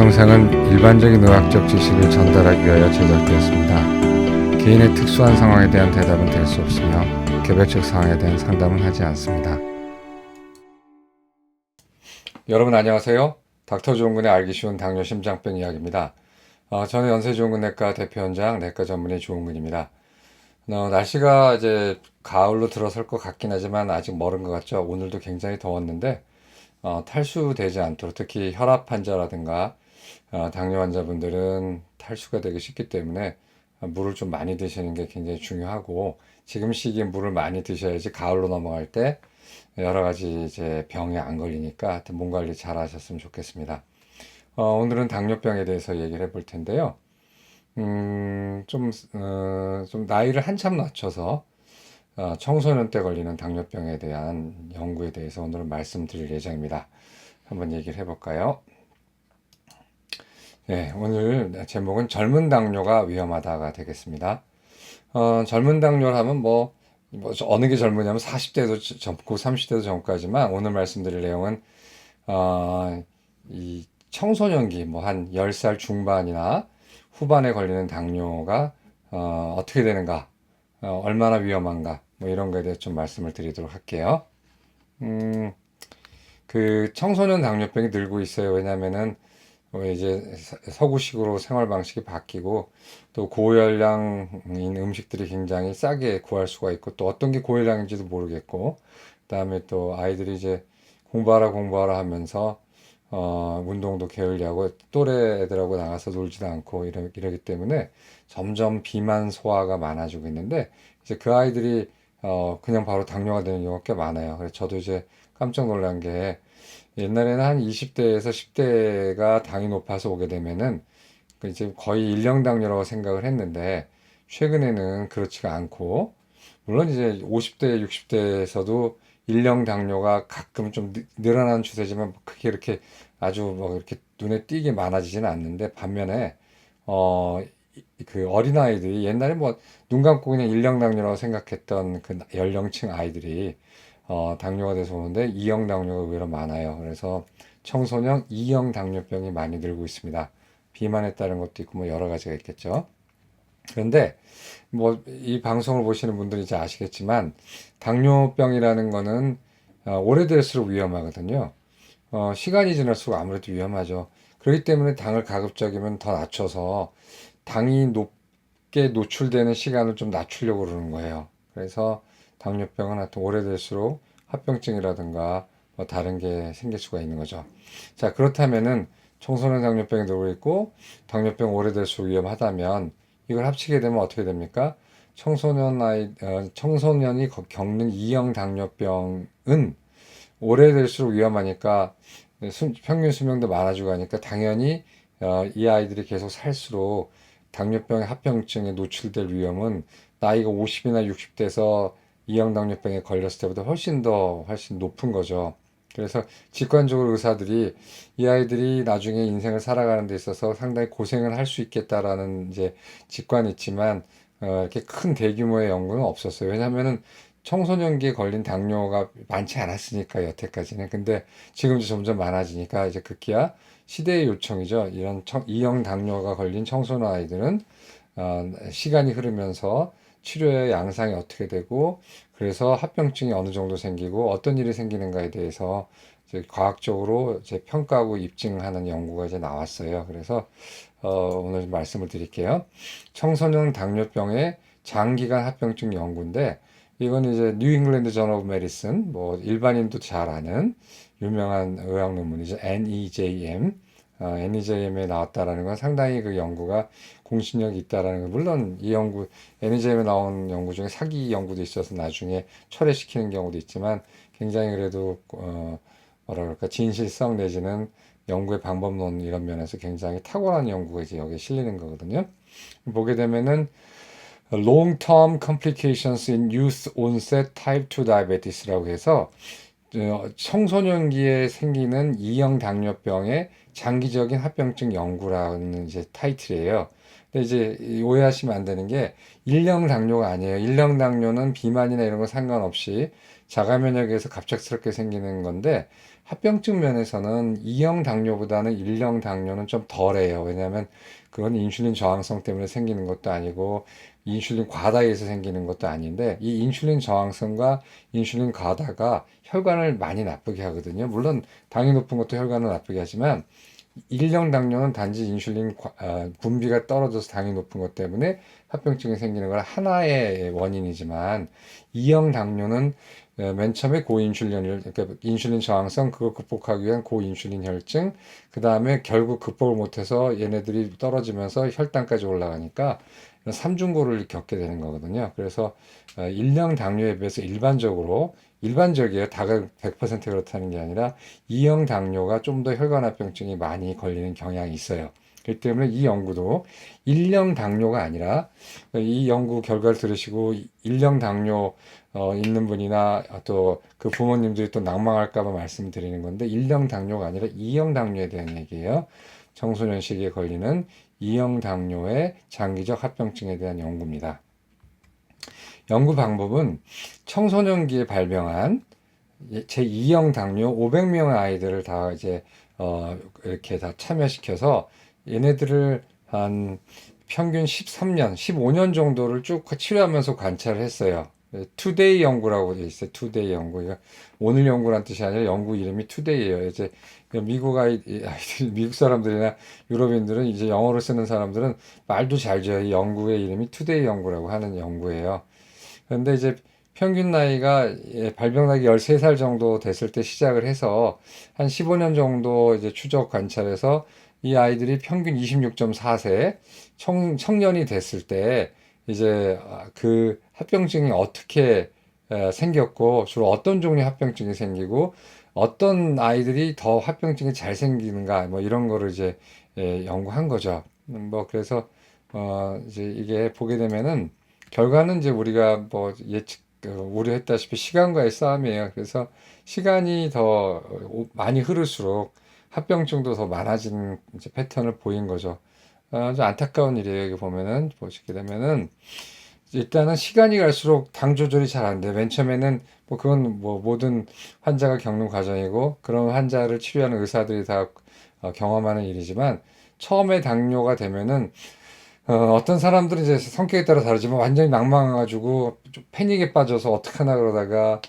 영상은 일반적인 의학적 지식을 전달하기 위하여 제작되었습니다. 개인의 특수한 상황에 대한 대답은 될 수 없으며 개별적 상황에 대한 상담은 하지 않습니다. 여러분 안녕하세요. 닥터조은근의 알기 쉬운 당뇨 심장병 이야기입니다. 저는 연세조은근내과 대표원장 내과 전문의 조은근입니다. 날씨가 이제 가을로 들어설 것 같긴 하지만 아직 멀은 것 같죠. 오늘도 굉장히 더웠는데 탈수되지 않도록 특히 혈압 환자라든가 당뇨 환자분들은 탈수가 되기 쉽기 때문에 물을 좀 많이 드시는 게 굉장히 중요하고 지금 시기에 물을 많이 드셔야지 가을로 넘어갈 때 여러 가지 이제 병에 안 걸리니까 하여튼 몸 관리 잘 하셨으면 좋겠습니다. 오늘은 당뇨병에 대해서 얘기를 해볼 텐데요. 좀 나이를 한참 낮춰서 청소년 때 걸리는 당뇨병에 대한 연구에 대해서 오늘은 말씀드릴 예정입니다. 한번 얘기를 해볼까요? 네, 오늘 제목은 젊은 당뇨가 위험하다가 되겠습니다. 젊은 당뇨를 하면 어느 게 젊으냐면 40대도 젊고 30대도 젊고하지만 오늘 말씀드릴 내용은 이 청소년기 한 10살 중반이나 후반에 걸리는 당뇨가 어떻게 되는가, 얼마나 위험한가 이런 거에 대해서 좀 말씀을 드리도록 할게요. 그 청소년 당뇨병이 늘고 있어요. 왜냐면은 이제 서구식으로 생활 방식이 바뀌고 또 고열량인 음식들이 굉장히 싸게 구할 수가 있고 또 어떤 게 고열량인지도 모르겠고 그다음에 또 아이들이 이제 공부하라 하면서 운동도 게을리하고 또래 애들하고 나가서 놀지도 않고 이러기 때문에 점점 비만 소화가 많아지고 있는데 이제 그 아이들이 그냥 바로 당뇨가 되는 경우가 꽤 많아요. 그래서 저도 이제 깜짝 놀란 게 옛날에는 한 20대에서 10대가 당이 높아서 오게 되면은 그 이제 거의 일형 당뇨라고 생각을 했는데 최근에는 그렇지가 않고 물론 이제 50대, 60대에서도 일형 당뇨가 가끔 좀 늘어나는 추세지만 크게 이렇게 아주 이렇게 눈에 띄게 많아지지는 않는데 반면에 어, 그 어린아이들이 옛날에 눈 감고 그냥 일형 당뇨라고 생각했던 그 연령층 아이들이 당뇨가 돼서 오는데 2형 당뇨가 의외로 많아요. 그래서 청소년 2형 당뇨병이 많이 늘고 있습니다. 비만에 따른 것도 있고 여러 가지가 있겠죠. 그런데 이 방송을 보시는 분들이 이제 아시겠지만 당뇨병이라는 거는 오래될수록 위험하거든요. 시간이 지날수록 아무래도 위험하죠. 그렇기 때문에 당을 가급적이면 더 낮춰서 당이 높게 노출되는 시간을 좀 낮추려고 그러는 거예요. 그래서 당뇨병은 하여튼 오래될수록 합병증이라든가 다른 게 생길 수가 있는 거죠. 자, 그렇다면은 청소년 당뇨병이 늘고 있고 당뇨병 오래될수록 위험하다면 이걸 합치게 되면 어떻게 됩니까? 청소년이 겪는 2형 당뇨병은 오래될수록 위험하니까 평균 수명도 많아지고 하니까 당연히 이 아이들이 계속 살수록 당뇨병의 합병증에 노출될 위험은 나이가 50이나 60대에서 2형 당뇨병에 걸렸을 때보다 훨씬 높은 거죠. 그래서 직관적으로 의사들이 이 아이들이 나중에 인생을 살아가는 데 있어서 상당히 고생을 할 수 있겠다라는 이제 직관이 있지만 이렇게 큰 대규모의 연구는 없었어요. 왜냐하면은 청소년기에 걸린 당뇨가 많지 않았으니까 여태까지는. 근데 지금 점점 많아지니까 이제 급기야 시대의 요청이죠. 이런 2형 당뇨가 걸린 청소년 아이들은 시간이 흐르면서 치료의 양상이 어떻게 되고 그래서 합병증이 어느 정도 생기고 어떤 일이 생기는가에 대해서 이제 과학적으로 이제 평가하고 입증하는 연구가 이제 나왔어요. 그래서 오늘 말씀을 드릴게요. 청소년 당뇨병의 장기간 합병증 연구인데 이건 이제 뉴 잉글랜드 저널 오브 메디슨 일반인도 잘 아는 유명한 의학 논문이죠. NEJM에 나왔다라는 건 상당히 그 연구가 공신력이 있다라는 거. 물론 이 연구 NEJM에 나온 연구 중에 사기 연구도 있어서 나중에 철회시키는 경우도 있지만 굉장히 그래도 뭐라 그럴까 진실성 내지는 연구의 방법론 이런 면에서 굉장히 탁월한 연구가 이제 여기에 실리는 거거든요. 보게 되면은 Long-term complications in youth onset type 2 diabetes라고 해서 청소년기에 생기는 2형 당뇨병의 장기적인 합병증 연구라는 이제 타이틀이에요. 근데 이제 오해하시면 안 되는 게 1형 당뇨가 아니에요. 1형 당뇨는 비만이나 이런 거 상관없이 자가 면역에서 갑작스럽게 생기는 건데 합병증 면에서는 2형 당뇨보다는 1형 당뇨는 좀 덜해요. 왜냐하면 그건 인슐린 저항성 때문에 생기는 것도 아니고 인슐린 과다에서 생기는 것도 아닌데 이 인슐린 저항성과 인슐린 과다가 혈관을 많이 나쁘게 하거든요. 물론 당이 높은 것도 혈관을 나쁘게 하지만 1형 당뇨는 단지 인슐린 분비가 떨어져서 당이 높은 것 때문에 합병증이 생기는 건 하나의 원인이지만 2형 당뇨는 맨 처음에 고인슐린, 그러니까 인슐린 저항성 그걸 극복하기 위한 고인슐린 혈증, 그 다음에 결국 극복을 못해서 얘네들이 떨어지면서 혈당까지 올라가니까 삼중고를 겪게 되는 거거든요. 그래서 1형 당뇨에 비해서 일반적이에요. 다가 100% 그렇다는 게 아니라 2형 당뇨가 좀 더 혈관합병증이 많이 걸리는 경향이 있어요. 그렇기 때문에 이 연구도 1형 당뇨가 아니라 이 연구 결과를 들으시고 1형 당뇨 있는 분이나 또 그 부모님들이 또 낭망할까 봐 말씀드리는 건데 1형 당뇨가 아니라 2형 당뇨에 대한 얘기예요. 청소년 시기에 걸리는 2형 당뇨의 장기적 합병증에 대한 연구입니다. 연구 방법은 청소년기에 발병한 제2형 당뇨 500명의 아이들을 다 이제 이렇게 다 참여시켜서 얘네들을 한 평균 13년, 15년 정도를 쭉 치료하면서 관찰을 했어요. 투데이 연구라고 돼 있어요. 투데이 연구. 그러니까 오늘 연구란 뜻이 아니라 연구 이름이 투데이예요. 이제 아이들, 미국 사람들이나 유럽인들은 이제 영어를 쓰는 사람들은 말도 잘 줘요. 이 연구의 이름이 투데이 연구라고 하는 연구예요. 그런데 이제 평균 나이가 발병나기 13살 정도 됐을 때 시작을 해서 한 15년 정도 이제 추적 관찰해서 이 아이들이 평균 26.4세 청년이 됐을 때 이제 그 합병증이 어떻게 생겼고 주로 어떤 종류의 합병증이 생기고 어떤 아이들이 더 합병증이 잘 생기는가 뭐 이런 거를 이제 연구한 거죠. 뭐 그래서 이제 이게 보게 되면은 결과는 이제 우리가 뭐 우려했다시피 시간과의 싸움이에요. 그래서 시간이 더 많이 흐를수록 합병증도 더 많아지는 이제 패턴을 보인 거죠. 좀 안타까운 일이에요. 여기 보면은 보시게 되면은 일단은 시간이 갈수록 당 조절이 잘 안 돼. 맨 처음에는 뭐 그건 뭐 모든 환자가 겪는 과정이고 그런 환자를 치료하는 의사들이 다 경험하는 일이지만 처음에 당뇨가 되면은 어떤 사람들은 이제 성격에 따라 다르지만 완전히 낭망해가지고 좀 패닉에 빠져서 어떡하나 그러다가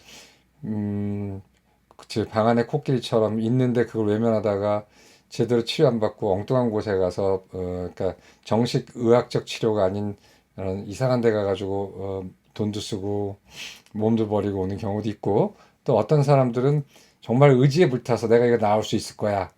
그치 방 안에 코끼리처럼 있는데 그걸 외면하다가 제대로 치료 안 받고 엉뚱한 곳에 가서 그러니까 정식 의학적 치료가 아닌 이상한 데 가가지고 돈도 쓰고 몸도 버리고 오는 경우도 있고 또 어떤 사람들은 정말 의지에 불타서 내가 이거 나을 수 있을 거야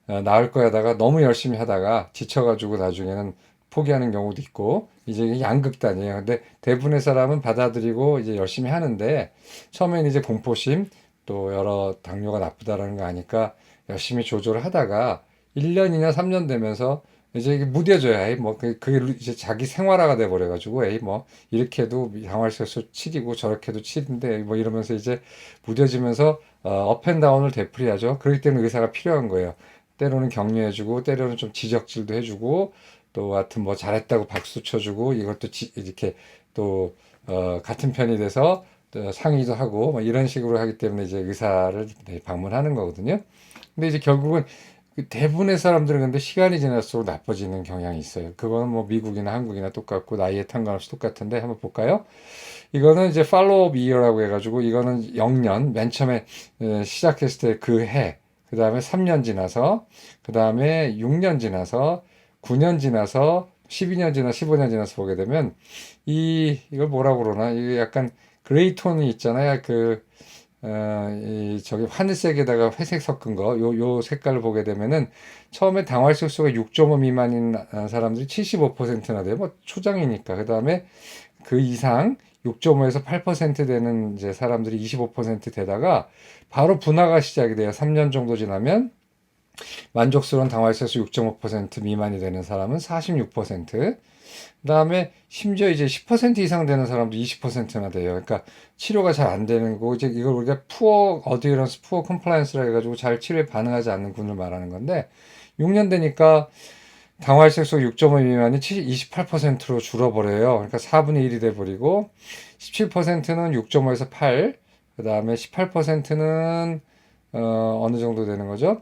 나을 거야 하다가 너무 열심히 하다가 지쳐가지고 나중에는 포기하는 경우도 있고 이제 이게 양극단이에요. 근데 대부분의 사람은 받아들이고 이제 열심히 하는데 처음에는 이제 공포심 또 여러 당뇨가 나쁘다라는 거 아니까 열심히 조절을 하다가 1년이나 3년 되면서 이제 이게 무뎌져야 해. 뭐 그게 이제 자기 생활화가 돼 버려가지고 에이 뭐 이렇게 해도 당화혈소 치리고 저렇게 해도 치는데 뭐 이러면서 이제 무뎌지면서 업앤다운을 되풀이하죠. 그렇기 때문에 의사가 필요한 거예요. 때로는 격려해주고 때로는 좀 지적질도 해주고 또 하여튼 뭐 잘했다고 박수 쳐주고 이것도 이렇게 또 같은 편이 돼서 또 상의도 하고 뭐 이런 식으로 하기 때문에 이제 의사를 방문하는 거거든요. 근데 이제 결국은 그 대부분의 사람들은 근데 시간이 지날수록 나빠지는 경향이 있어요. 그거는 뭐 미국이나 한국이나 똑같고 나이에 상관없이 똑같은데 한번 볼까요? 이거는 이제 팔로우 이어라고 해가지고 이거는 0년 맨 처음에 시작했을 때 그 해, 그 다음에 3년 지나서, 그 다음에 6년 지나서, 9년 지나서, 12년 지나 15년 지나서 보게 되면 이걸 뭐라고 그러나 이게 약간 그레이 톤이 있잖아요. 저기 하늘색에다가 회색 섞은 거, 요 색깔을 보게 되면은 처음에 당화혈소가 6.5 미만인 사람들이 75%나 돼요. 뭐 초장이니까. 그 다음에 그 이상 6.5에서 8% 되는 이제 사람들이 25% 되다가 바로 분화가 시작이 돼요. 3년 정도 지나면 만족스러운 당화혈소 6.5% 미만이 되는 사람은 46%, 그다음에 심지어 이제 10% 이상 되는 사람도 20%나 돼요. 그러니까 치료가 잘 안 되는 거 이제 이걸 우리가 푸어 어드헤런스, 푸어 컴플라이언스라 해가지고 잘 치료에 반응하지 않는 군을 말하는 건데 6년 되니까 당화혈색소 6.5 미만이 28%로 줄어버려요. 그러니까 4분의 1이 돼버리고 17%는 6.5에서 8, 그 다음에 18%는 어느 정도 되는 거죠?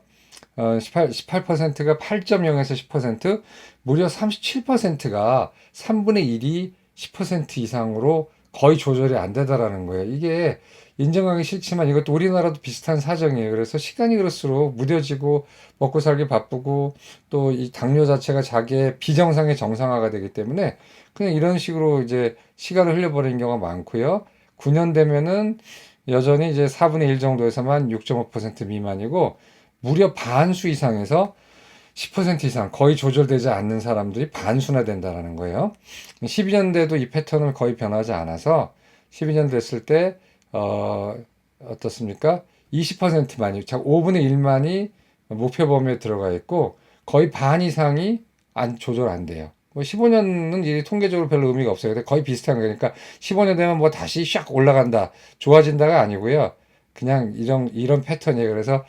18%가 8.0에서 10%, 무려 37%가 3분의 1이 10% 이상으로 거의 조절이 안 되다라는 거예요. 이게 인정하기 싫지만 이것도 우리나라도 비슷한 사정이에요. 그래서 시간이 갈수록 무뎌지고 먹고 살기 바쁘고 또 이 당뇨 자체가 자기의 비정상의 정상화가 되기 때문에 그냥 이런 식으로 이제 시간을 흘려버리는 경우가 많고요. 9년 되면은 여전히 이제 4분의 1 정도에서만 6.5% 미만이고 무려 반수 이상에서 10% 이상 거의 조절되지 않는 사람들이 반수나 된다는 거예요. 12년 돼도 이 패턴은 거의 변하지 않아서 12년 됐을 때 어떻습니까? 20%만이, 5분의 1만이 목표 범위에 들어가 있고 거의 반 이상이 조절 안 돼요. 뭐 15년은 이 통계적으로 별로 의미가 없어요. 근데 거의 비슷한 거니까 15년 되면 뭐 다시 샥 올라간다, 좋아진다가 아니고요. 그냥 이런 패턴이에요. 그래서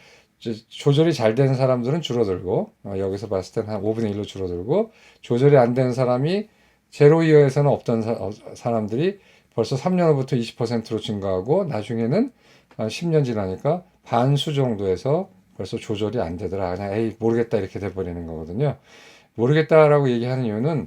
조절이 잘 되는 사람들은 줄어들고 여기서 봤을 때는 한 5분의 1로 줄어들고 조절이 안 되는 사람이 제로 이어에서는 없던 사람들이 벌써 3년 후부터 20%로 증가하고 나중에는 10년 지나니까 반수 정도에서 벌써 조절이 안 되더라. 그냥 에이 모르겠다 이렇게 돼버리는 거거든요. 모르겠다라고 얘기하는 이유는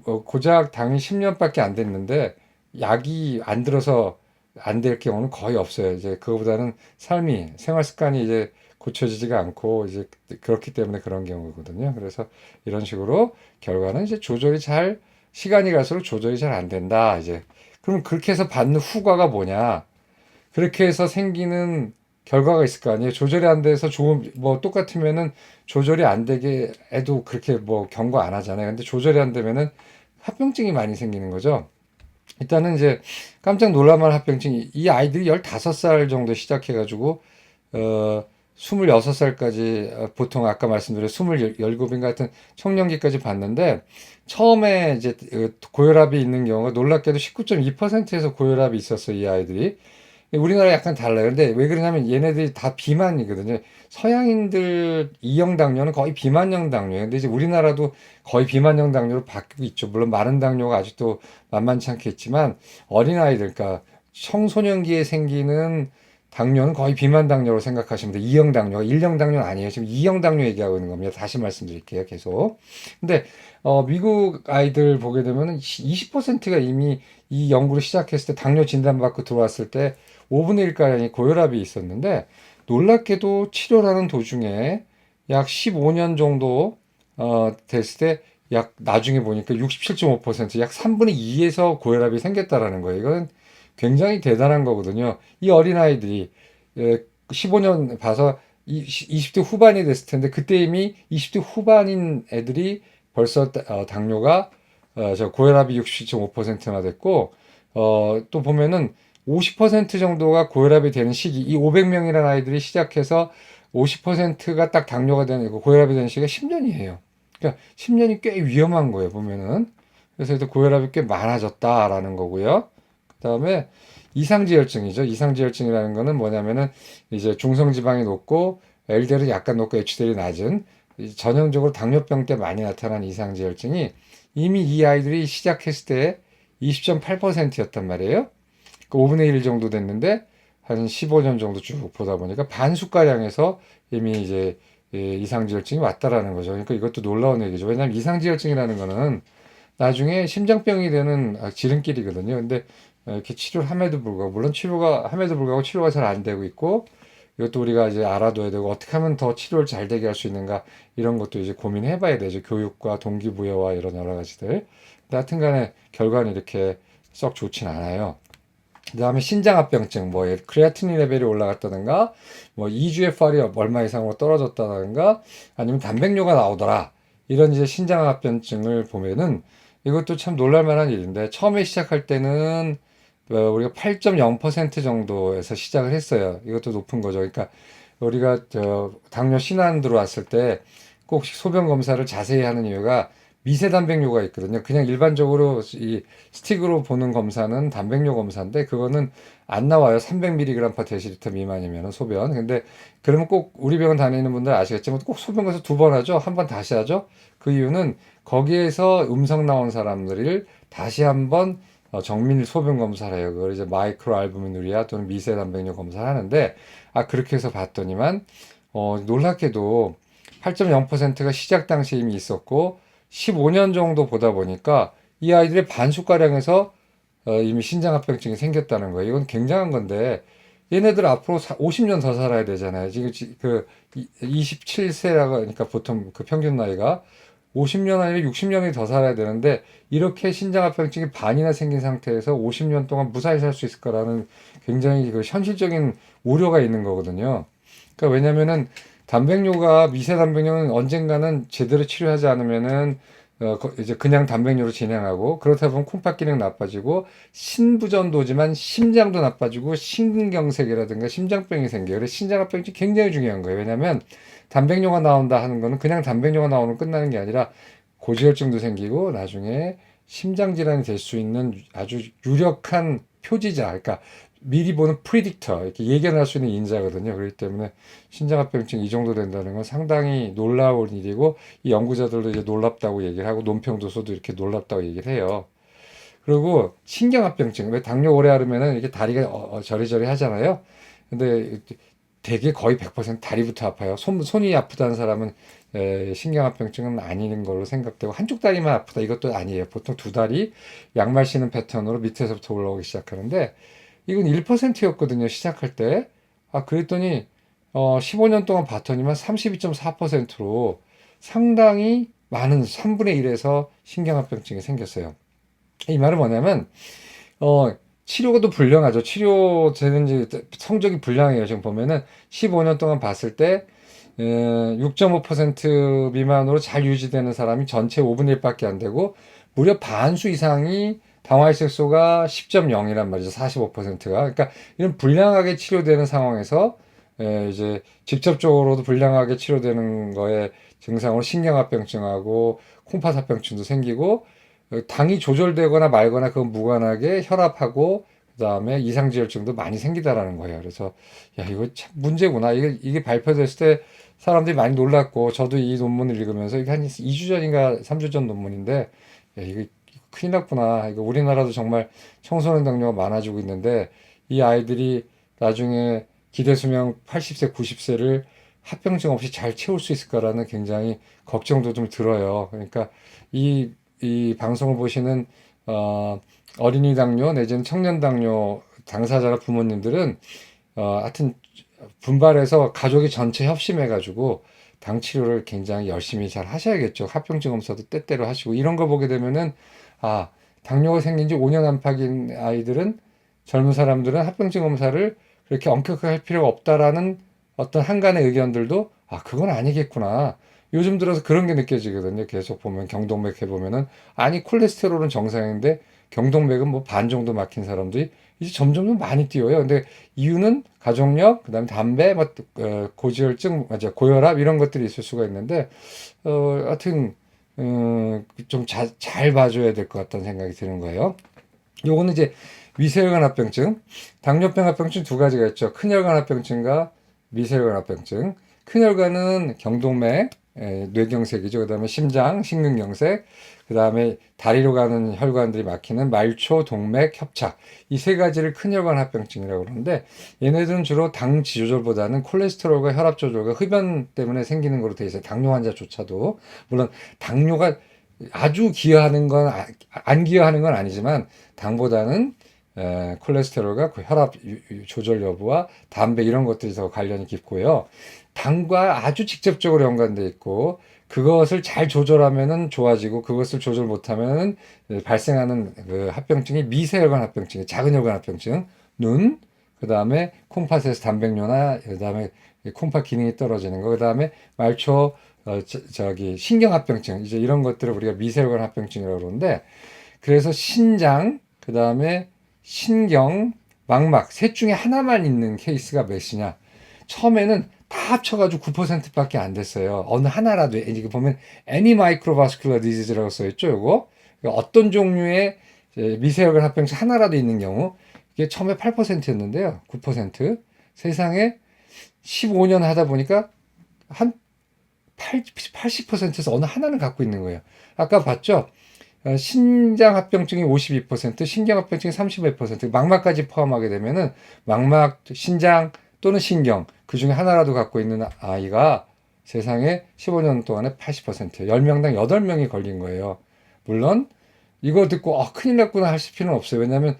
고작 당이 10년밖에 안 됐는데 약이 안 들어서 안 될 경우는 거의 없어요. 이제 그거보다는 삶이 생활 습관이 이제 고쳐지지가 않고 이제 그렇기 때문에 그런 경우거든요. 그래서 이런 식으로 결과는 이제 시간이 갈수록 조절이 잘 안 된다. 이제 그럼 그렇게 해서 받는 후과가 뭐냐? 그렇게 해서 생기는 결과가 있을 거 아니에요. 조절이 안 돼서 뭐 똑같으면은 조절이 안 되게 해도 그렇게 뭐 경고 안 하잖아요. 근데 조절이 안 되면은 합병증이 많이 생기는 거죠. 일단은 이제 깜짝 놀랄만한 합병증이 이 아이들이 15살 정도 시작해가지고 어 26살까지 보통 아까 말씀드린 27인가 하여튼 청년기까지 봤는데 처음에 이제 고혈압이 있는 경우가 놀랍게도 19.2%에서 고혈압이 있었어요, 이 아이들이. 우리나라 약간 달라요. 근데 왜 그러냐면 얘네들이 다 비만이거든요. 서양인들 E형 당뇨는 거의 비만형 당뇨예요. 근데 이제 우리나라도 거의 비만형 당뇨로 바뀌고 있죠. 물론 마른 당뇨가 아직도 만만치 않게 있지만 어린아이들, 그러니까 청소년기에 생기는 당뇨는 거의 비만 당뇨로 생각하시면 돼요. E형 당뇨가 1형 당뇨는 아니에요. 지금 2형 당뇨 얘기하고 있는 겁니다. 다시 말씀드릴게요. 계속. 근데 미국 아이들 보게 되면은 20%가 이미 이 연구를 시작했을 때 당뇨 진단받고 들어왔을 때 5분의 1가량이 고혈압이 있었는데 놀랍게도 치료를 하는 도중에 약 15년 정도 됐을 때 약 나중에 보니까 67.5%, 약 3분의 2에서 고혈압이 생겼다라는 거예요. 이건 굉장히 대단한 거거든요. 이 어린아이들이 15년 봐서 20대 후반이 됐을 텐데 그때 이미 20대 후반인 애들이 벌써 당뇨가 저 고혈압이 67.5%나 됐고 또 보면은 50% 정도가 고혈압이 되는 시기, 이 500명이라는 아이들이 시작해서 50%가 딱 당뇨가 되는 고혈압이 되는 시기가 10년이에요. 그러니까 10년이 꽤 위험한 거예요, 보면은. 그래서 일단 고혈압이 꽤 많아졌다라는 거고요. 그다음에 이상지혈증이죠. 이상지혈증이라는 거는 뭐냐면은 이제 중성지방이 높고 LDL은 약간 높고 HDL이 낮은 전형적으로 당뇨병 때 많이 나타나는 이상지혈증이 이미 이 아이들이 시작했을 때 20.8%였단 말이에요. 그 5분의 1 정도 됐는데 한 15년 정도 쭉 보다 보니까 반수가량에서 이미 이제 이상지혈증이 왔다라는 거죠. 그러니까 이것도 놀라운 얘기죠. 왜냐하면 이상지혈증이라는 거는 나중에 심장병이 되는 지름길이거든요. 근데 이렇게 치료를 함에도 불구하고, 물론 치료가 함에도 불구하고 치료가 잘 안 되고 있고, 이것도 우리가 이제 알아둬야 되고, 어떻게 하면 더 치료를 잘 되게 할 수 있는가, 이런 것도 이제 고민해 봐야 되죠. 교육과 동기부여와 이런 여러 가지들. 근데 하여튼 간에 결과는 이렇게 썩 좋진 않아요. 그 다음에 신장합병증, 뭐, 크레아티닌 레벨이 올라갔다든가, 뭐, EGFR이 얼마 이상으로 떨어졌다든가, 아니면 단백뇨가 나오더라. 이런 이제 신장합병증을 보면은 이것도 참 놀랄만한 일인데, 처음에 시작할 때는 우리가 8.0% 정도에서 시작을 했어요. 이것도 높은 거죠. 그러니까 우리가 당뇨 신환 들어왔을 때 꼭 소변 검사를 자세히 하는 이유가 미세 단백뇨가 있거든요. 그냥 일반적으로 이 스틱으로 보는 검사는 단백뇨 검사인데 그거는 안 나와요. 300mg per 데시리터 미만이면 소변. 근데 그러면 꼭 우리 병원 다니는 분들 아시겠지만 꼭 소변 검사 두 번 하죠. 한 번 다시 하죠. 그 이유는 거기에서 음성 나온 사람들을 다시 한번 정밀 소변 검사를 해요. 그걸 이제 마이크로 알부미누리아 또는 미세 단백뇨 검사를 하는데 그렇게 해서 봤더니만 놀랍게도 8.0%가 시작 당시에 이미 있었고 15년 정도 보다 보니까 이 아이들의 반수가량에서 이미 신장합병증이 생겼다는 거예요. 이건 굉장한 건데 얘네들 앞으로 50년 더 살아야 되잖아요. 지금 그 27세라고 하니까 보통 그 평균 나이가 50년 아니라 60년이 더 살아야 되는데 이렇게 신장합병증이 반이나 생긴 상태에서 50년 동안 무사히 살 수 있을 거라는 굉장히 그 현실적인 우려가 있는 거거든요. 그러니까 왜냐면은 단백뇨가 미세 단백뇨는 언젠가는 제대로 치료하지 않으면은 이제 그냥 단백뇨로 진행하고 그렇다 보면 콩팥 기능 나빠지고 신부전도지만 심장도 나빠지고 심근경색이라든가 심장병이 생겨요. 그래서 신장합병증이 굉장히 중요한 거예요. 왜냐하면 단백뇨가 나온다 하는 거는 그냥 단백뇨가 나오면 끝나는 게 아니라 고지혈증도 생기고 나중에 심장 질환이 될 수 있는 아주 유력한 표지자, 그러니까 미리 보는 프리딕터, 이렇게 예견할 수 있는 인자거든요. 그렇기 때문에 신장합병증 이 정도 된다는 건 상당히 놀라운 일이고, 이 연구자들도 이제 놀랍다고 얘기를 하고, 논평도서도 이렇게 놀랍다고 얘기를 해요. 그리고 신경합병증, 왜 당뇨 오래 앓으면은 이렇게 다리가 저리저리 하잖아요. 근데 되게 거의 100% 다리부터 아파요. 손이 아프다는 사람은 신경합병증은 아닌 걸로 생각되고 한쪽 다리만 아프다 이것도 아니에요. 보통 두 다리 양말 신는 패턴으로 밑에서부터 올라오기 시작하는데 이건 1%였거든요. 시작할 때. 그랬더니 15년 동안 봤더니만 32.4%로 상당히 많은 3분의 1에서 신경합병증이 생겼어요. 이 말은 뭐냐면 치료가 또 불량하죠. 치료되는지 성적이 불량해요. 지금 보면은 15년 동안 봤을 때 6.5% 미만으로 잘 유지되는 사람이 전체 5분의 1밖에 안 되고 무려 반수 이상이 당화혈색소가 10.0이란 말이죠. 45%가. 그러니까 이런 불량하게 치료되는 상황에서 이제 직접적으로도 불량하게 치료되는 거에 증상으로 신경합병증하고 콩팥합병증도 생기고 당이 조절되거나 말거나 그건 무관하게 혈압하고 그다음에 이상지혈증도 많이 생기다라는 거예요. 그래서 야 이거 참 문제구나. 이게 발표됐을 때 사람들이 많이 놀랐고 저도 이 논문을 읽으면서 이게 한 2주 전인가 3주 전 논문인데 야 이거 큰일 났구나. 이거 우리나라도 정말 청소년 당뇨가 많아지고 있는데 이 아이들이 나중에 기대 수명 80세, 90세를 합병증 없이 잘 채울 수 있을까라는 굉장히 걱정도 좀 들어요. 그러니까 이 방송을 보시는 어린이 당뇨 내지는 청년 당뇨 당사자나 부모님들은 하여튼 분발해서 가족이 전체 협심해가지고 당 치료를 굉장히 열심히 잘 하셔야겠죠. 합병증 검사도 때때로 하시고 이런 거 보게 되면은 아 당뇨가 생긴 지 5년 안팎인 아이들은 젊은 사람들은 합병증 검사를 그렇게 엄격하게 할 필요가 없다라는 어떤 한간의 의견들도 그건 아니겠구나. 요즘 들어서 그런 게 느껴지거든요. 계속 보면 경동맥 해보면은 아니 콜레스테롤은 정상인데 경동맥은 뭐 반 정도 막힌 사람들이 이제 점점 더 많이 뛰어요. 근데 이유는 가족력, 그다음에 담배, 뭐 고지혈증, 맞아 고혈압 이런 것들이 있을 수가 있는데 하여튼 좀 잘 봐줘야 될 것 같다는 생각이 드는 거예요. 요거는 이제 미세혈관 합병증, 당뇨병 합병증 두 가지가 있죠. 큰혈관 합병증과 미세혈관 합병증. 큰혈관은 경동맥, 뇌경색이죠. 그다음에 심장, 심근경색, 그다음에 다리로 가는 혈관들이 막히는 말초, 동맥, 협착. 이 세 가지를 큰혈관 합병증이라고 그러는데 얘네들은 주로 당 지조절보다는 콜레스테롤과 혈압 조절과 흡연 때문에 생기는 걸로 돼 있어요. 당뇨 환자조차도. 물론 당뇨가 아주 기여하는 건 안 기여하는 건 아니지만 당보다는 콜레스테롤과 그 혈압 조절 여부와 담배 이런 것들이 더 관련이 깊고요. 당과 아주 직접적으로 연관돼 있고 그것을 잘 조절하면은 좋아지고 그것을 조절 못하면은 발생하는 그 합병증이 미세혈관 합병증, 작은 혈관 합병증, 눈, 그 다음에 콩팥에서 단백뇨나 그 다음에 콩팥 기능이 떨어지는 거, 그 다음에 말초 저기 신경합병증 이제 이런 것들을 우리가 미세혈관 합병증이라고 그러는데 그래서 신장 그 다음에 신경 망막 셋 중에 하나만 있는 케이스가 몇이냐 처음에는 다 합쳐가지고 9%밖에 안 됐어요. 어느 하나라도 이게 보면 any microvascular disease라고 써 있죠. 요거 그러니까 어떤 종류의 미세혈관 합병증 하나라도 있는 경우 이게 처음에 8%였는데요. 9% 세상에 15년 하다 보니까 한 80%에서 어느 하나는 갖고 있는 거예요. 아까 봤죠? 신장 합병증이 52%, 신경 합병증이 35%, 막막까지 포함하게 되면은 막막, 신장 또는 신경 그 중에 하나라도 갖고 있는 아이가 세상에 15년 동안에 80%, 10명당 8명이 걸린 거예요. 물론 이거 듣고 큰일 났구나 하실 필요는 없어요. 왜냐하면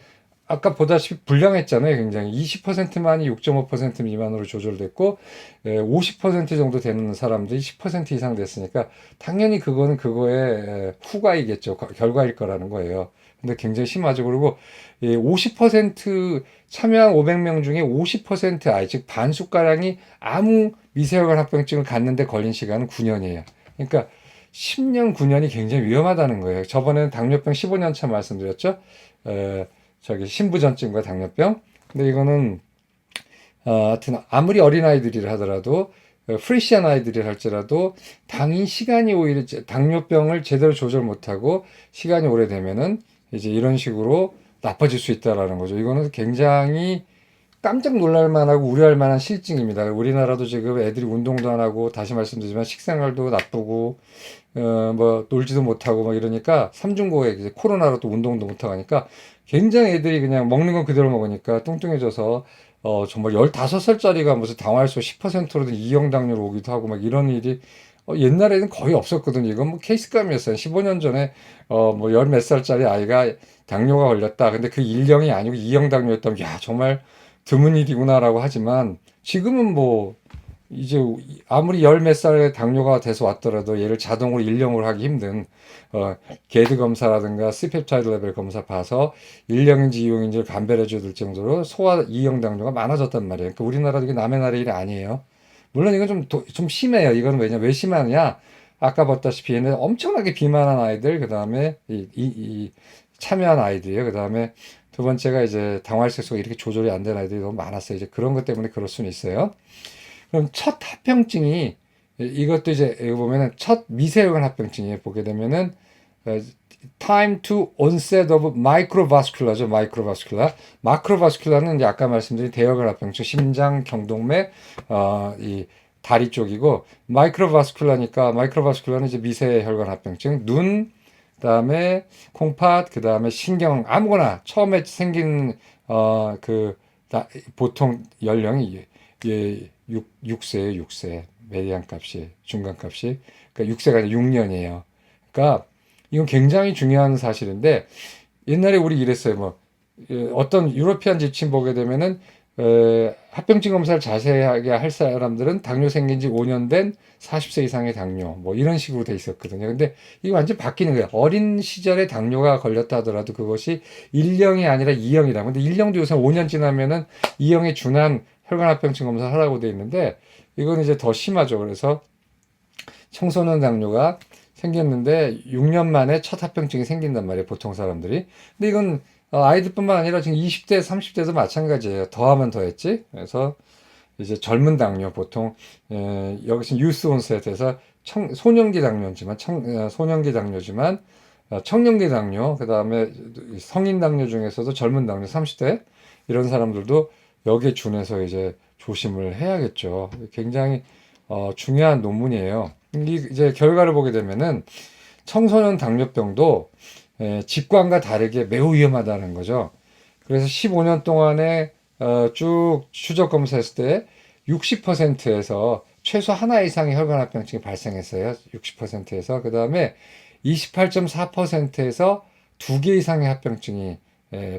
아까 보다시피 불량했잖아요. 굉장히 20%만이 6.5% 미만으로 조절됐고 50% 정도 되는 사람들이 10% 이상 됐으니까 당연히 그거는 그거의 후과이겠죠. 결과일 거라는 거예요. 근데 굉장히 심하죠. 그리고 50% 참여한 500명 중에 50% 아이, 즉 반수가량이 아무 미세혈관 합병증을 갖는데 걸린 시간은 9년이에요. 그러니까 10년, 9년이 굉장히 위험하다는 거예요. 저번에는 당뇨병 15년 차 말씀드렸죠. 신부전증과 당뇨병. 근데 이거는 하여튼 아무리 어린아이들이라 하더라도 프리시한 아이들이 할지라도 당이 시간이 오히려 당뇨병을 제대로 조절 못하고 시간이 오래되면은 이제 이런 식으로 나빠질 수 있다라는 거죠. 이거는 굉장히 깜짝 놀랄 만하고 우려할 만한 실증입니다. 우리나라도 지금 애들이 운동도 안 하고 다시 말씀드리지만 식생활도 나쁘고 뭐 놀지도 못하고 막 이러니까 삼중고에 이제 코로나로 또 운동도 못하고 하니까 굉장히 애들이 그냥 먹는 건 그대로 먹으니까 뚱뚱해져서 정말 15살짜리가 무슨 당화혈소 10%로든 이형당뇨로 오기도 하고 막 이런 일이 옛날에는 거의 없었거든요. 이건 뭐 케이스감이었어요. 15년 전에 뭐 열 몇 살짜리 아이가 당뇨가 걸렸다. 근데 그 1형이 아니고 2형 당뇨였다면 야 정말 드문 일이구나라고 하지만 지금은 뭐 이제 아무리 열 몇 살의 당뇨가 돼서 왔더라도 얘를 자동으로 1형으로 하기 힘든 게드 검사라든가 C펩타이드 레벨 검사 봐서 1형인지 2형인지를 감별해 줘야 될 정도로 소아 2형 당뇨가 많아졌단 말이에요. 그러니까 우리나라도 이게 남의 나라 일이 아니에요. 물론 이건 좀 심해요. 이건 왜 심하냐? 아까 봤다시피 얘는 엄청나게 비만한 아이들, 그 다음에 이 참여한 아이들이에요. 그 다음에 두 번째가 이제 당화혈색소가 이렇게 조절이 안 된 아이들이 너무 많았어요. 이제 그런 것 때문에 그럴 수는 있어요. 그럼 첫 합병증이 이것도 이제 여기 보면은 첫 미세혈관 합병증이에요. 보게 되면은 time to onset of microvascular죠. microvascular. macrovascular는 이제 아까 말씀드린 대혈관 합병증, 심장, 경동맥, 이 다리 쪽이고 microvascular니까 microvascular는 이제 미세혈관 합병증, 눈, 그다음에 콩팥, 그다음에 신경 아무거나 처음에 생긴 보통 연령이 6세예요, 6세. 메디안 값이, 중간 값이. 그러니까 6세가 아니라 6년이에요. 그러니까 이건 굉장히 중요한 사실인데 옛날에 우리 이랬어요. 뭐 어떤 유러피안 지침 보게 되면은 합병증 검사를 자세하게 할 사람들은 당뇨 생긴 지 5년 된 40세 이상의 당뇨 뭐 이런 식으로 돼 있었거든요. 근데 이거 완전 바뀌는 거예요. 어린 시절에 당뇨가 걸렸다 하더라도 그것이 1형이 아니라 2형이라. 근데 1형도 요새 5년 지나면은 2형에 준한 혈관합병증 검사를 하라고 돼 있는데 이건 이제 더 심하죠. 그래서 청소년 당뇨가 생겼는데 6년 만에 첫 합병증이 생긴단 말이에요. 보통 사람들이. 근데 이건 아이들뿐만 아니라 지금 20대, 30대도 마찬가지예요. 더하면 더했지. 그래서 이제 젊은 당뇨 보통 여기서 유스 온셋에서 소년기 당뇨지만 소년기 당뇨지만 청년기 당뇨 그다음에 성인 당뇨 중에서도 젊은 당뇨 30대 이런 사람들도 여기에 준해서 이제 조심을 해야겠죠. 굉장히 중요한 논문이에요. 이제 결과를 보게 되면은 청소년 당뇨병도 직관과 다르게 매우 위험하다는 거죠. 그래서 15년 동안에 쭉 추적 검사했을 때 60%에서 최소 하나 이상의 혈관합병증이 발생했어요. 60%에서 그 다음에 28.4%에서 두 개 이상의 합병증이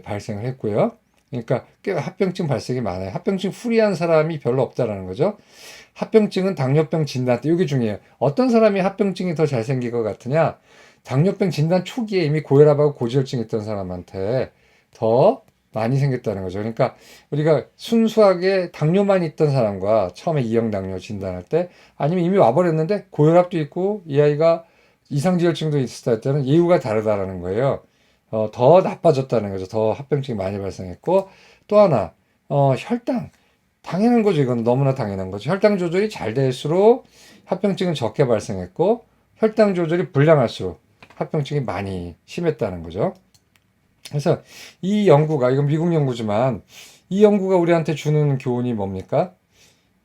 발생을 했고요. 그러니까 꽤 합병증 발생이 많아요. 합병증 프리한 사람이 별로 없다라는 거죠. 합병증은 당뇨병 진단 때 이게 중요해요. 어떤 사람이 합병증이 더 잘 생길 것 같으냐? 당뇨병 진단 초기에 이미 고혈압하고 고지혈증 있던 사람한테 더 많이 생겼다는 거죠. 그러니까 우리가 순수하게 당뇨만 있던 사람과 처음에 2형 당뇨 진단할 때 아니면 이미 와버렸는데 고혈압도 있고 이 아이가 이상지혈증도 있을 때는 예후가 다르다라는 거예요. 더 나빠졌다는 거죠. 더 합병증이 많이 발생했고 또 하나 혈당 당연한 거죠. 이건 너무나 당연한 거죠. 혈당 조절이 잘 될수록 합병증은 적게 발생했고, 혈당 조절이 불량할수록 합병증이 많이 심했다는 거죠. 그래서 이 연구가, 이건 미국 연구지만, 이 연구가 우리한테 주는 교훈이 뭡니까?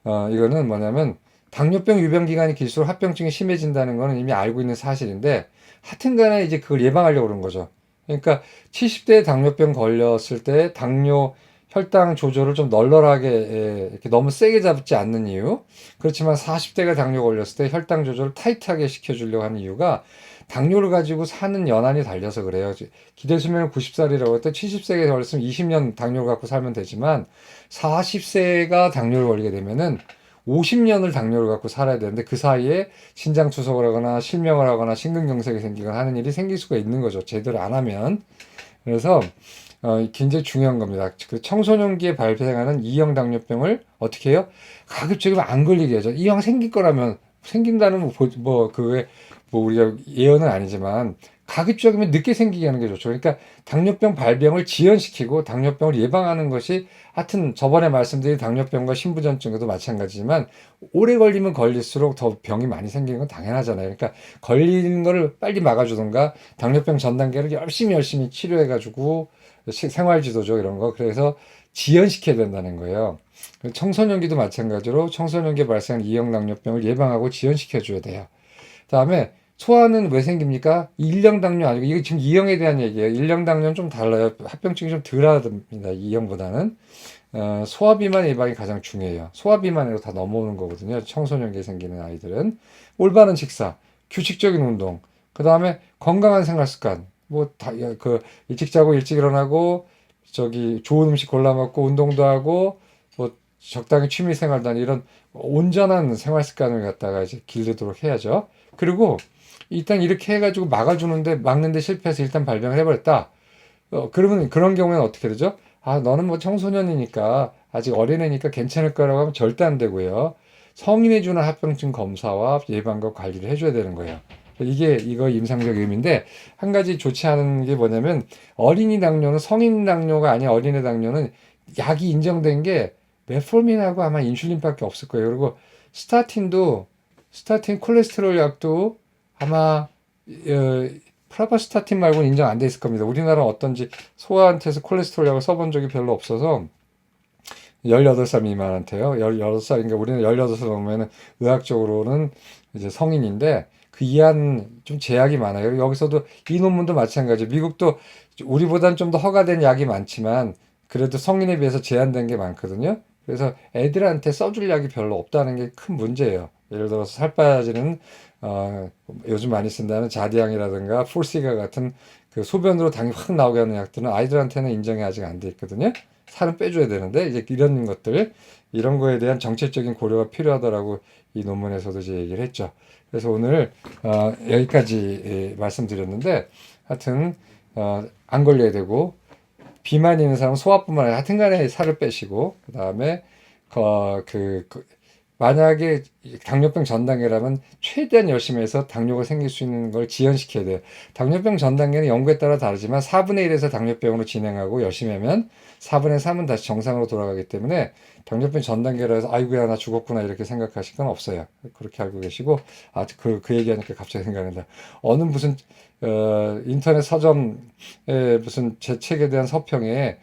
이거는 뭐냐면, 당뇨병 유병 기간이 길수록 합병증이 심해진다는 거는 이미 알고 있는 사실인데, 하여튼 간에 이제 그걸 예방하려고 그런 거죠. 그러니까 70대에 당뇨병 걸렸을 때 당뇨 혈당 조절을 좀 널널하게 이렇게 너무 세게 잡지 않는 이유. 그렇지만 40대가 당뇨 걸렸을 때 혈당 조절을 타이트하게 시켜주려고 하는 이유가 당뇨를 가지고 사는 연한이 달려서 그래요. 기대 수명은 90살이라고 할 때 70세에 걸렸으면 20년 당뇨를 갖고 살면 되지만 40세가 당뇨를 걸리게 되면은 50년을 당뇨를 갖고 살아야 되는데 그 사이에 신장 투석을 하거나 실명을 하거나 심근경색이 생기거나 하는 일이 생길 수가 있는 거죠. 제대로 안 하면. 그래서 굉장히 중요한 겁니다. 그 청소년기에 발생하는 이형 당뇨병을 어떻게 해요? 가급적이면 안 걸리게 하죠. 이형 생길 거라면 생긴다는 그게 우리가 예언은 아니지만 가급적이면 늦게 생기게 하는 게 좋죠. 그러니까 당뇨병 발병을 지연시키고 당뇨병을 예방하는 것이 하여튼 저번에 말씀드린 당뇨병과 신부전증도 마찬가지지만 오래 걸리면 걸릴수록 더 병이 많이 생기는 건 당연하잖아요. 그러니까 걸리는 거를 빨리 막아주던가 당뇨병 전 단계를 열심히 치료해가지고 생활지도죠 이런 거 그래서 지연시켜야 된다는 거예요. 청소년기도 마찬가지로 청소년기에 발생한 이형 당뇨병을 예방하고 지연시켜 줘야 돼요. 다음에 소아는 왜 생깁니까? 1형 당뇨 아니고 이거 지금 2형에 대한 얘기예요. 1형 당뇨는 좀 달라요. 합병증이 좀 덜하답니다. 2형보다는 소아 비만 예방이 가장 중요해요. 소아 비만으로 다 넘어오는 거거든요. 청소년기에 생기는 아이들은 올바른 식사, 규칙적인 운동, 그 다음에 건강한 생활 습관, 그 일찍 자고 일찍 일어나고 저기 좋은 음식 골라 먹고 운동도 하고 뭐 적당히 취미 생활도 하는 이런 온전한 생활 습관을 갖다가 이제 기르도록 해야죠. 그리고 일단 이렇게 해가지고 막는데 실패해서 일단 발병을 해버렸다. 그러면 그런 경우에는 어떻게 되죠? 아, 너는 뭐 청소년이니까 아직 어린애니까 괜찮을 거라고 하면 절대 안 되고요. 성인이 주는 합병증 검사와 예방과 관리를 해줘야 되는 거예요. 이거 임상적 의미인데 한 가지 좋지 않은 게 뭐냐면 어린이 당뇨는 성인 당뇨가 아니야 어린애 당뇨는 약이 인정된 게 메for민하고 아마 인슐린밖에 없을 거예요. 그리고 스타틴 콜레스테롤 약도 아마 프라바스타틴 말고는 인정 안 돼 있을 겁니다. 우리나라 어떤지 소아한테서 콜레스테롤 약을 써본 적이 별로 없어서 18살 미만한테요. 18살인가 우리는 18살 넘으면 의학적으로는 이제 성인인데 그 이하는 좀 제약이 많아요. 여기서도 이 논문도 마찬가지. 미국도 우리보다는 좀 더 허가된 약이 많지만 그래도 성인에 비해서 제한된 게 많거든요. 그래서 애들한테 써줄 약이 별로 없다는 게 큰 문제예요. 예를 들어서 살 빠지는 요즘 많이 쓴다는 자디앙이라든가 폴시가 같은 그 소변으로 당이 확 나오게 하는 약들은 아이들한테는 인정이 아직 안 돼 있거든요. 살은 빼줘야 되는데 이제 이런 것들 이런 거에 대한 정책적인 고려가 필요하다라고 이 논문에서도 이제 얘기를 했죠. 그래서 오늘 여기까지 말씀드렸는데 하여튼 안 걸려야 되고 비만 있는 사람은 소아뿐만 아니라 하여튼간에 살을 빼시고 그다음에 만약에 당뇨병 전 단계라면 최대한 열심히 해서 당뇨가 생길 수 있는 걸 지연시켜야 돼요. 당뇨병 전 단계는 연구에 따라 다르지만 4분의 1에서 당뇨병으로 진행하고 열심히 하면 4분의 3은 다시 정상으로 돌아가기 때문에 당뇨병 전 단계라 해서 아이고야 나 죽었구나 이렇게 생각하실 건 없어요. 그렇게 알고 계시고 그 얘기하니까 갑자기 생각난다. 어느 무슨 인터넷 서점에 무슨 제 책에 대한 서평에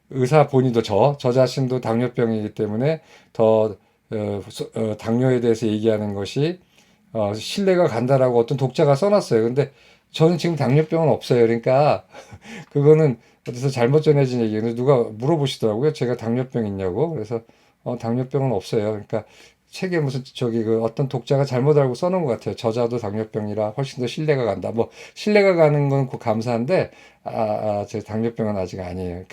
의사 본인도 저 자신도 당뇨병이기 때문에 더 당뇨에 대해서 얘기하는 것이 신뢰가 간다라고 어떤 독자가 써놨어요. 근데 저는 지금 당뇨병은 없어요. 그러니까 그거는 어디서 잘못 전해진 얘기예요. 누가 물어보시더라고요. 제가 당뇨병 있냐고. 그래서 당뇨병은 없어요. 그러니까 책에 무슨 그 어떤 독자가 잘못 알고 써놓은 것 같아요. 저자도 당뇨병이라 훨씬 더 신뢰가 간다. 뭐 신뢰가 가는 건 감사한데 제 당뇨병은 아직 아니에요.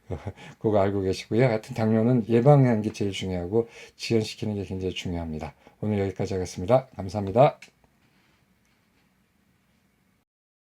그러니까 그거 알고 계시고요. 하여튼 당뇨는 예방하는 게 제일 중요하고 지연시키는 게 굉장히 중요합니다. 오늘 여기까지 하겠습니다. 감사합니다.